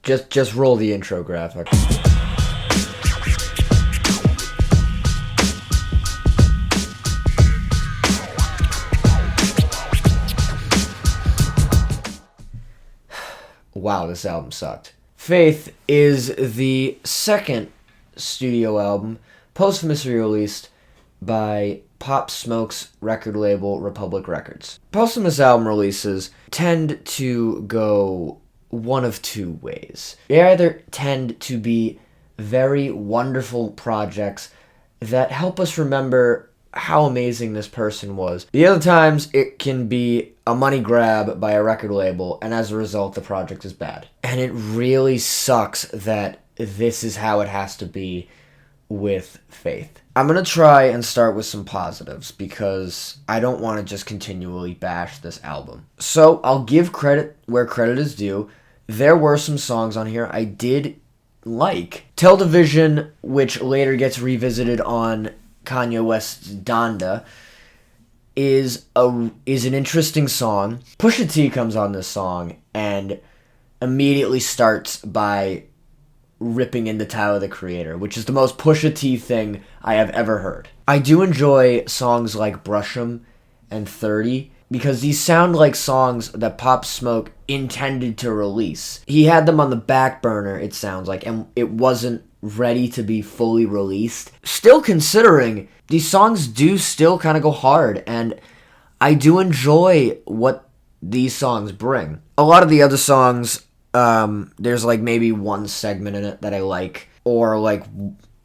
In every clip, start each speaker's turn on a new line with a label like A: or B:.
A: Just roll the intro graphic. Wow, this album sucked. Faith is the second studio album posthumously released by Pop Smoke's record label, Republic Records. Posthumous album releases tend to go one of two ways. They either tend to be very wonderful projects that help us remember how amazing this person was. The other times, it can be a money grab by a record label, and as a result, the project is bad. And it really sucks that this is how it has to be with Faith. I'm going to try and start with some positives, because I don't want to just continually bash this album. So, I'll give credit where credit is due. There were some songs on here I did like. Television, which later gets revisited on Kanye West's Donda, is an interesting song. Pusha T comes on this song and immediately starts by ripping into Tyler, the Creator, which is the most Pusha T thing I have ever heard. I do enjoy songs like Brush 'Em and 30 because these sound like songs that Pop Smoke intended to release. He had them on the back burner, it sounds like, and it wasn't ready to be fully released. Still considering, these songs do still kind of go hard, and I do enjoy what these songs bring. A lot of the other songs, there's like maybe one segment in it that I like, or like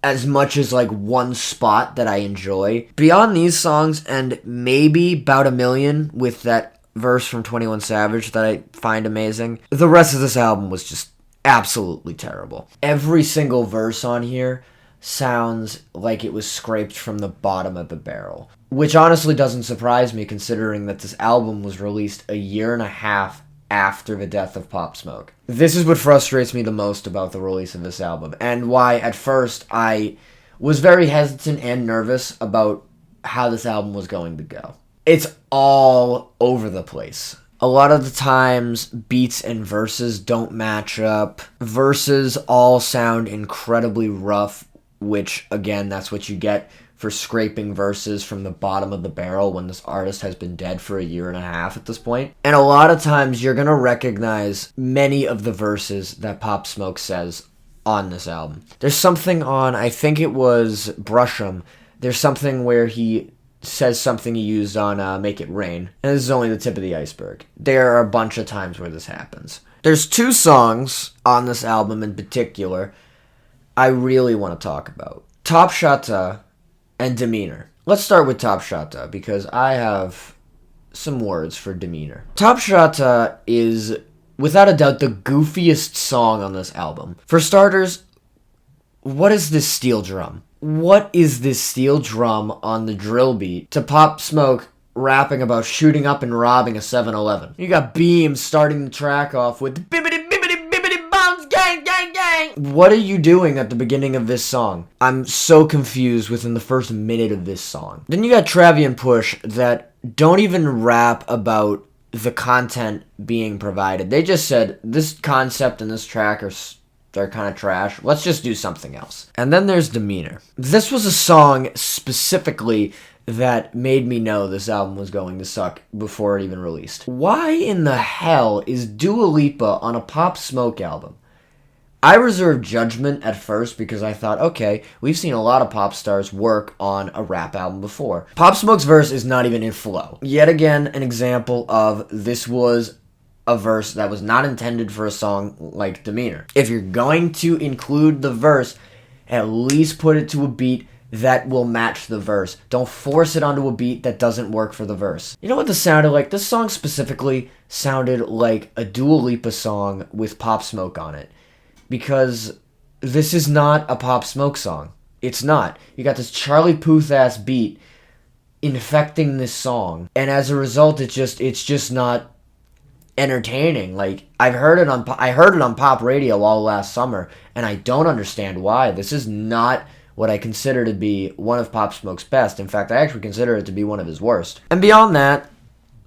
A: as much as like one spot that I enjoy. Beyond these songs, and maybe Bout a Million with that verse from 21 Savage that I find amazing, the rest of this album was just absolutely terrible. Every single verse on here sounds like it was scraped from the bottom of the barrel, which honestly doesn't surprise me considering that this album was released a year and a half after the death of Pop Smoke. This is what frustrates me the most about the release of this album, and why at first I was very hesitant and nervous about how this album was going to go. It's all over the place. A lot of the times, beats and verses don't match up. Verses all sound incredibly rough, which, again, that's what you get for scraping verses from the bottom of the barrel when this artist has been dead for a year and a half at this point. And a lot of times, you're going to recognize many of the verses that Pop Smoke says on this album. There's something on, I think it was Brush 'Em, there's something where he says something he used on Make It Rain. And this is only the tip of the iceberg. There are a bunch of times where this happens. There's two songs on this album in particular I really want to talk about. Topstrata and Demeanor. Let's start with Topstrata because I have some words for Demeanor. Topstrata is, without a doubt, the goofiest song on this album. For starters, what is this steel drum? What is this steel drum on the drill beat to Pop Smoke rapping about shooting up and robbing a 7-Eleven? You got Beam starting the track off with bibbity bibbity bibbity bombs, gang, gang, gang. What are you doing at the beginning of this song? I'm so confused within the first minute of this song. Then you got Travi and Push that don't even rap about the content being provided. They just said, this concept and this track they're kind of trash. Let's just do something else. And then there's Demeanor. This was a song specifically that made me know this album was going to suck before it even released. Why in the hell is Dua Lipa on a Pop Smoke album? I reserved judgment at first because I thought, okay, we've seen a lot of pop stars work on a rap album before. Pop Smoke's verse is not even in flow. Yet again, an example of this was a verse that was not intended for a song like Demeanor. If you're going to include the verse, at least put it to a beat that will match the verse. Don't force it onto a beat that doesn't work for the verse. You know what this sounded like? This song specifically sounded like a Dua Lipa song with Pop Smoke on it. Because this is not a Pop Smoke song. It's not. You got this Charlie Puth-ass beat infecting this song. And as a result, it's just not entertaining. Like, I heard it on pop radio all last summer, and I don't understand why. This is not what I consider to be one of Pop Smoke's best. In fact, I actually consider it to be one of his worst. And beyond that,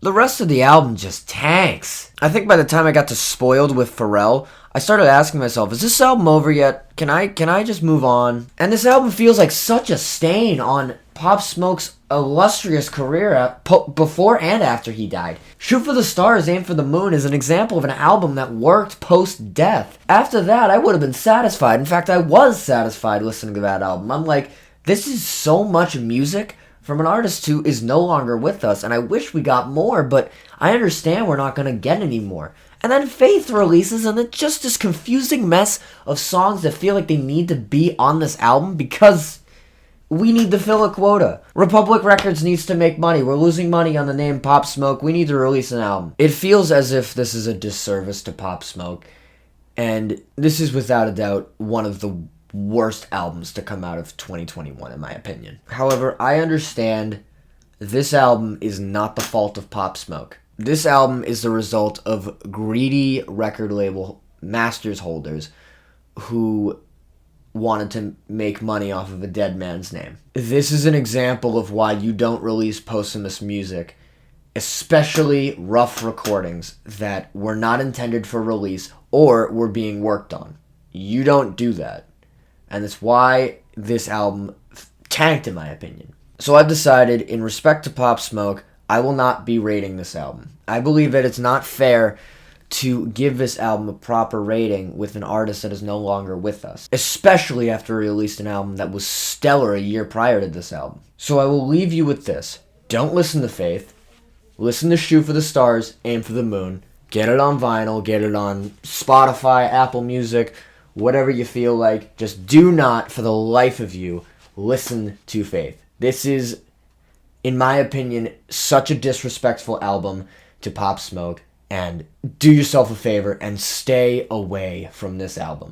A: the rest of the album just tanks. I think by the time I got to Spoiled with Pharrell, I started asking myself, is this album over yet? Can I just move on? And this album feels like such a stain on Pop Smoke's illustrious career before and after he died. Shoot for the Stars, Aim for the Moon is an example of an album that worked post-death. After that, I would have been satisfied. In fact, I was satisfied listening to that album. I'm like, this is so much music from an artist who is no longer with us, and I wish we got more, but I understand we're not going to get any more. And then Faith releases, and it's just this confusing mess of songs that feel like they need to be on this album because we need to fill a quota. Republic Records needs to make money. We're losing money on the name Pop Smoke. We need to release an album. It feels as if this is a disservice to Pop Smoke, and this is without a doubt one of the worst albums to come out of 2021, in my opinion. However, I understand this album is not the fault of Pop Smoke. This album is the result of greedy record label masters holders who wanted to make money off of a dead man's name. This is an example of why you don't release posthumous music, especially rough recordings that were not intended for release or were being worked on. You don't do that. And that's why this album tanked, in my opinion. So I've decided, in respect to Pop Smoke, I will not be rating this album. I believe that it's not fair to give this album a proper rating with an artist that is no longer with us, especially after he released an album that was stellar a year prior to this album. So I will leave you with this. Don't listen to Faith. Listen to Shoot for the Stars, Aim for the Moon. Get it on vinyl, get it on Spotify, Apple Music, whatever you feel like. Just do not, for the life of you, listen to Faith. This is, in my opinion, such a disrespectful album to Pop Smoke, and do yourself a favor and stay away from this album.